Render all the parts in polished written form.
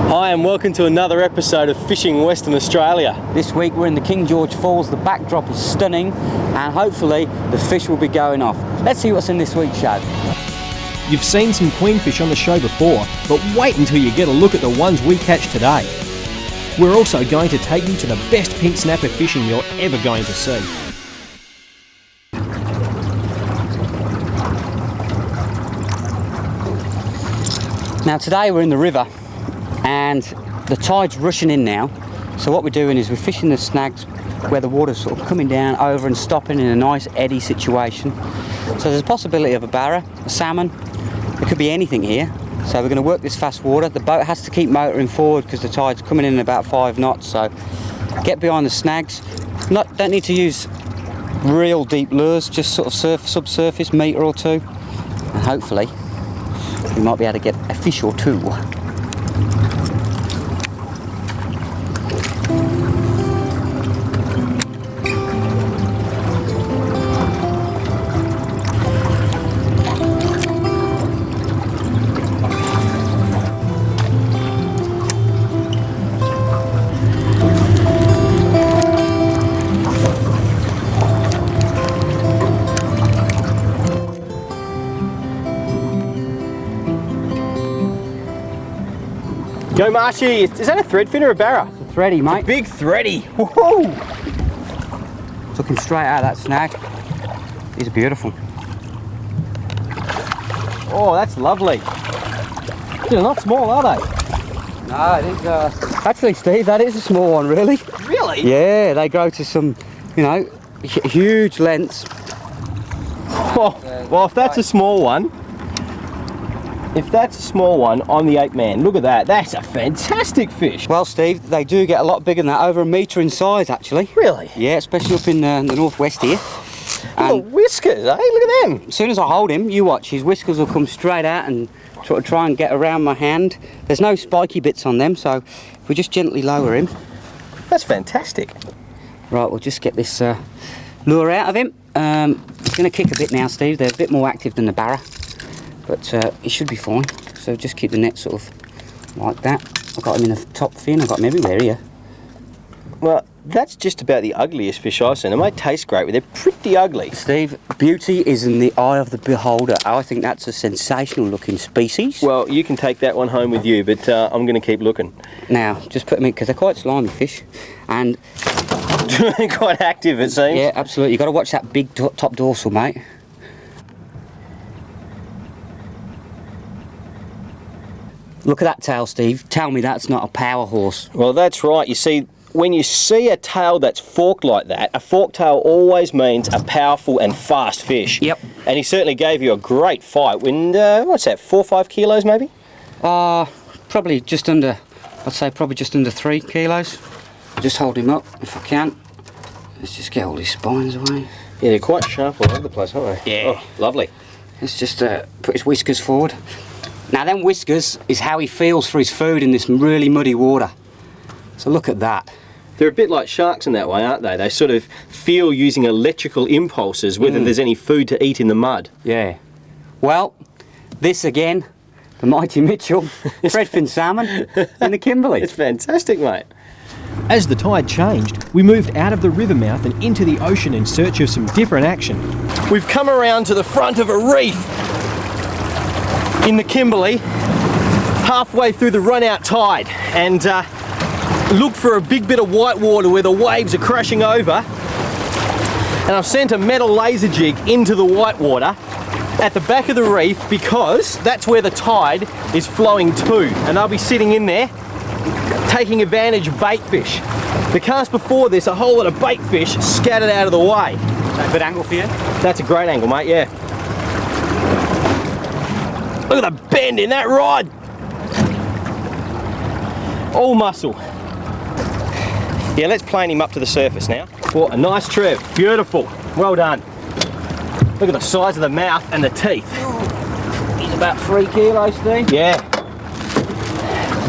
Hi and welcome to another episode of Fishing Western Australia. This week we're in the King George Falls. The backdrop is stunning and hopefully the fish will be going off. Let's see what's in this week's show. You've seen some queenfish on the show before, but wait until you get a look at the ones we catch today. We're also going to take you to the best pink snapper fishing you're ever going to see. Now today we're in the river and the tide's rushing in now. So what we're doing is we're fishing the snags where the water's sort of coming down over and stopping in a nice eddy situation. So there's a possibility of a barra, a salmon, there could be anything here. So we're going to work this fast water. The boat has to keep motoring forward because the tide's coming in at about 5 knots. So get behind the snags. Don't need to use real deep lures, just sort of subsurface, metre or two. And hopefully we might be able to get a fish or two. Go Marshy, is that a threadfin or a barra? It's a thready, mate. Big thready, woohoo! Took him straight out of that snag. These are beautiful. Oh, that's lovely. They're not small, are they? No, these are... Actually, Steve, that is a small one, really. Really? Yeah, they grow to some, you know, huge lengths. Oh, well, if that's a small one, I'm the 8 man. Look at that. That's a fantastic fish. Well, Steve, they do get a lot bigger than that, over a metre in size, actually. Really? Yeah, especially up in the northwest here. Little whiskers, eh? Look at them. As soon as I hold him, you watch, his whiskers will come straight out and sort of try and get around my hand. There's no spiky bits on them, so if we just gently lower him. That's fantastic. Right, we'll just get this lure out of him. He's going to kick a bit now, Steve. They're a bit more active than the barra, but he should be fine. So just keep the net sort of like that. I've got him in the top fin, I've got him everywhere here. Well, that's just about the ugliest fish I've seen. They might taste great, but they're pretty ugly. Steve, beauty is in the eye of the beholder. I think that's a sensational looking species. Well, you can take that one home with you, but I'm going to keep looking. Now, just put them in, because they're quite slimy fish. And quite active, it seems. yeah, absolutely. You've got to watch that big top dorsal, mate. Look at that tail, Steve. Tell me that's not a power horse. Well, that's right. You see, when you see a tail that's forked like that, a forked tail always means a powerful and fast fish. Yep. And he certainly gave you a great fight. When, what's that, 4 or 5 kilos maybe? Probably just under, I'd say probably just under 3 kilos. Just hold him up if I can. Let's just get all his spines away. Yeah, they're quite sharp all over the place, aren't they? Yeah. Oh, lovely. Let's just put his whiskers forward. Now them whiskers is how he feels for his food in this really muddy water. So look at that. They're a bit like sharks in that way, aren't they? They sort of feel using electrical impulses whether there's any food to eat in the mud. Yeah. Well, this again, the mighty Mitchell, threadfin salmon in the Kimberley. It's fantastic, mate. As the tide changed, we moved out of the river mouth and into the ocean in search of some different action. We've come around to the front of a reef in the Kimberley, halfway through the run-out tide, and looked for a big bit of white water where the waves are crashing over. And I've sent a metal laser jig into the white water at the back of the reef because that's where the tide is flowing to, and I'll be sitting in there taking advantage of bait fish. The cast before this, a whole lot of bait fish scattered out of the way. Is that a good angle for you? That's a great angle, mate, yeah. Look at the bend in that rod. All muscle. Yeah, let's plane him up to the surface now. What a nice trev, beautiful, well done. Look at the size of the mouth and the teeth. He's about 3 kilos, Steve. Yeah,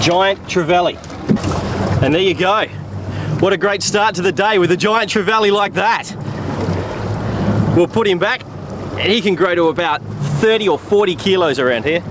giant trevally. And there you go. What a great start to the day with a giant trevally like that. We'll put him back and he can grow to about 30 or 40 kilos around here.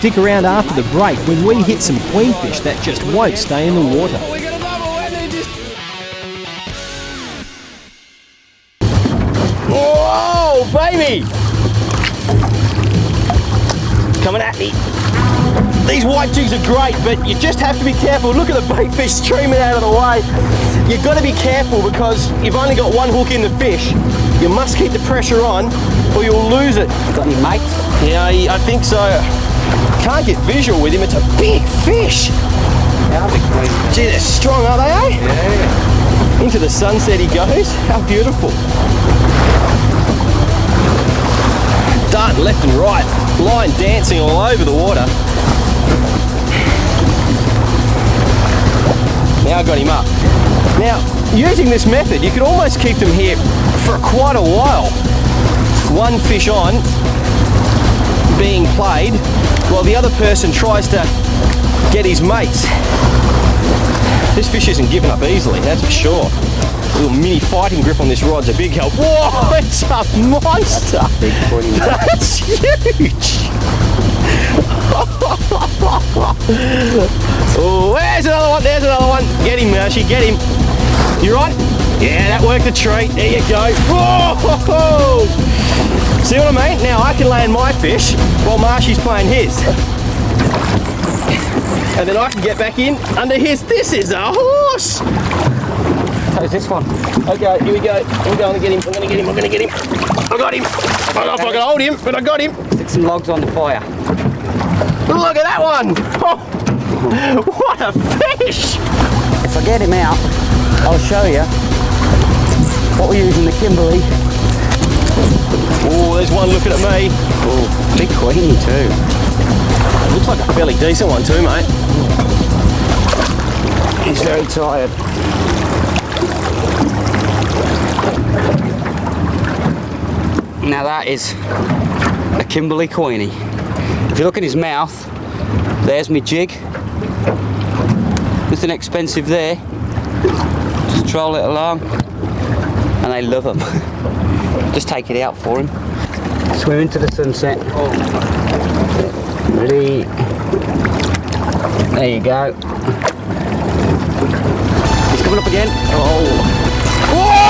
stick around after the break when we hit some queenfish that just won't stay in the water. Whoa, baby! Coming at me. These white jigs are great, but you just have to be careful. Look at the bait fish streaming out of the way. You've got to be careful because you've only got one hook in the fish. You must keep the pressure on or you'll lose it. Got any mates? Yeah, I think so. Can't get visual with him. It's a big fish. Gee, they're strong, are they, eh? Yeah. Into the sunset he goes. How beautiful. Darting left and right. Line dancing all over the water. Now I got him up. Now, using this method, you could almost keep them here for quite a while. One fish on, being played, while the other person tries to get his mates. This fish isn't giving up easily, that's for sure. A little mini fighting grip on this rod's a big help. Whoa, it's a monster! That's a big Queenie. That's huge! Oh, there's another one, there's another one. Get him, Marshy, get him. You right? Yeah, that worked a treat. There you go. Whoa! See what I mean? Now I can land my fish while Marshy's playing his. And then I can get back in under his. This is a horse! How's this one? Okay, here we go. I'm going to get him. I'm going to get him. I'm going to get him. I got him. I don't know if I can hold him, but I got him. Stick some logs on the fire. Look at that one. Oh, what a fish. If I get him out, I'll show you what we use in the Kimberley. Oh, there's one looking at me. Oh, big Queenie too. Looks like a fairly decent one too, mate. He's very tired. Now that is a Kimberley Queenie. If you look in his mouth, there's my jig. Nothing expensive there. Just troll it along, and they love them. Just take it out for him. Swim into the sunset. Ready? There you go. He's coming up again. Whoa!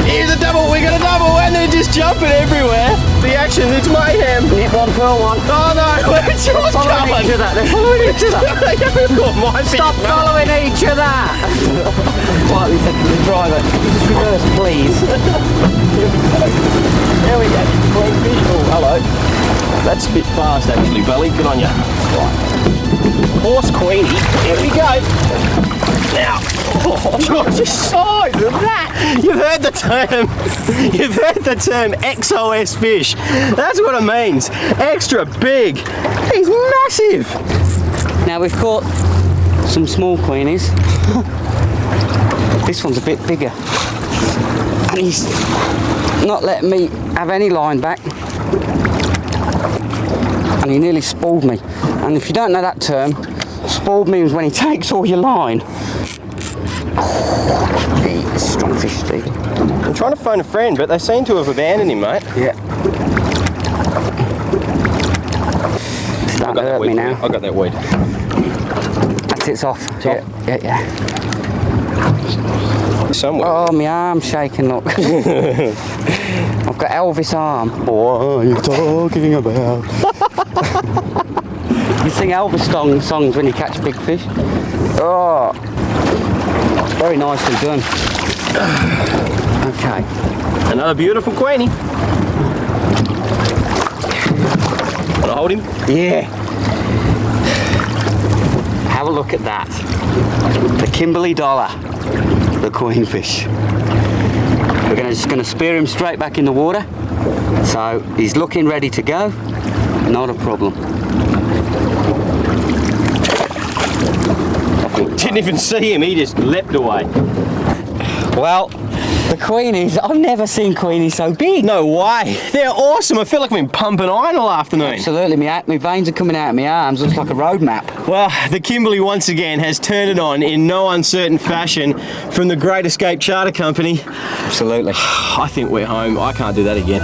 Here's a double, we got a double, and they're just jumping everywhere. The action, it's mayhem. Hit one, pearl one. Oh no, where's yours Following going? each other. They're following each other. They haven't got my fish. Stop following each other. Quietly said to the driver, just reverse, please. There we go. Great fish. Oh, hello. That's a bit fast actually, Belly. Good on you. Horse Queenie. Here we go. Now, just the size of that. You've heard the term. You've heard the term XOS fish. That's what it means. Extra big. He's massive. Now we've caught some small Queenies. This one's a bit bigger. And he's not letting me have any line back. And he nearly spooled me. And if you don't know that term, spooled means when he takes all your line. He's a strong fish, Steve. I'm trying to phone a friend, but they seem to have abandoned him, mate. Yeah. Starting to hurt me now. I got that weed. That's it's off. It's yeah, off? yeah. Somewhere. Oh, my arm's shaking, look. I've got Elvis arm. What are you talking about? You sing Elvis songs when you catch big fish. Oh, very nicely done. Okay. Another beautiful Queenie. Want to hold him? Yeah. Have a look at that. The Kimberley dollar. The queenfish. We're just going to spear him straight back in the water. So he's looking ready to go. Not a problem. Didn't even see him, he just leapt away. Well, the Queenies, I've never seen Queenies so big. No way, they're awesome. I feel like I've been pumping iron all afternoon. Absolutely, my veins are coming out of my arms. Looks like a road map. Well, the Kimberley once again has turned it on in no uncertain fashion from the Great Escape Charter Company. Absolutely. I think we're home. I can't do that again.